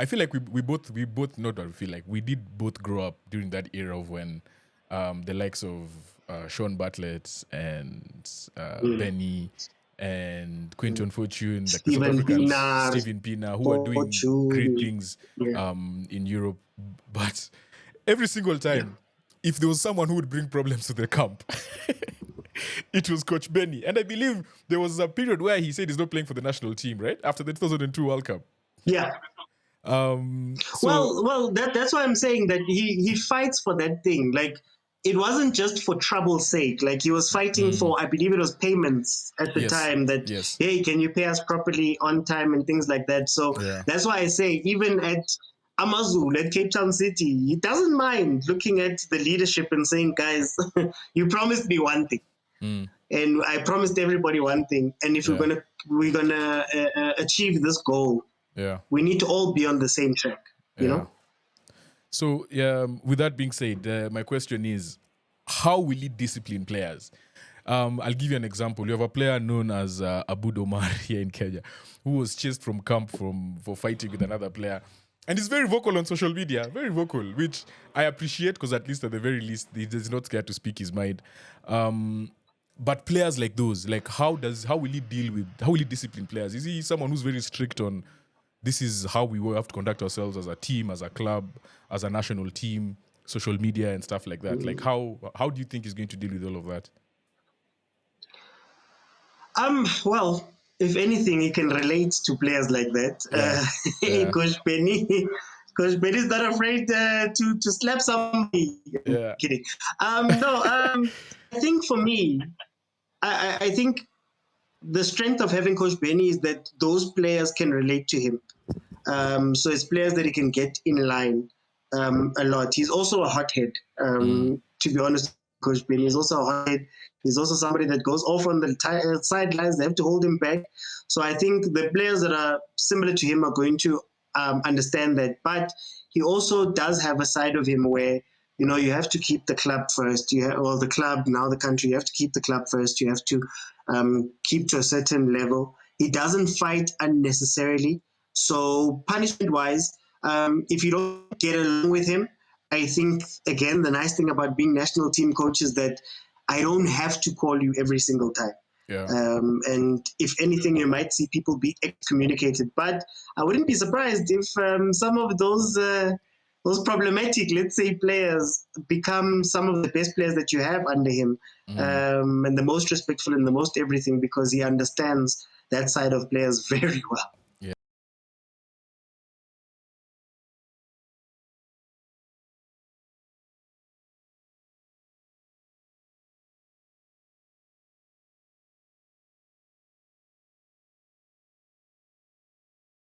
I feel like we both not that we feel like we did both grow up during that era of when the likes of Sean Bartlett and Benny and Quinton Fortune, like the South Steven Africans, Pienaar, Steven Pienaar, who are doing great things in Europe. But every single time, if there was someone who would bring problems to the camp, it was Coach Benny. And I believe there was a period where he said he's not playing for the national team, right? After the 2002 World Cup. Yeah. So That's why I'm saying that he fights for that thing. Like, it wasn't just for trouble's sake. Like, he was fighting for, I believe it was payments at the time that, hey, can you pay us properly on time and things like that. So that's why I say, even at Amazulu, at Cape Town City, he doesn't mind looking at the leadership and saying, guys, you promised me one thing. And I promised everybody one thing. And if we're gonna achieve this goal, we need to all be on the same track, you know? So, with that being said, my question is, how will he discipline players? I'll give you an example. You have a player known as Abu Omar here in Kenya, who was chased from camp for fighting with another player. And he's very vocal on social media, very vocal, which I appreciate because at least at the very least, he's not scared to speak his mind. But players like those, like how will he discipline players? Is he someone who's very strict on, this is how we will have to conduct ourselves as a team, as a club, as a national team, social media and stuff like that? Like how do you think he's going to deal with all of that? Well, if anything, he can relate to players like that. Coach Benny. Coach Benny is not afraid to slap somebody. Kidding. I think for me, I think the strength of having Coach Benny is that those players can relate to him. So it's players that he can get in line a lot. He's also a hothead, to be honest. Coach Benny is also a hothead. He's also somebody that goes off on the sidelines. They have to hold him back. So I think the players that are similar to him are going to understand that. But he also does have a side of him where, you know, you have to keep the club first. The club, now the country, you have to keep the club first. You have to keep to a certain level. He doesn't fight unnecessarily. So punishment-wise, if you don't get along with him, I think, again, the nice thing about being national team coach is that I don't have to call you every single time. And if anything, you might see people be excommunicated. But I wouldn't be surprised if some of those problematic, let's say, players become some of the best players that you have under him, and the most respectful and the most everything, because he understands that side of players very well.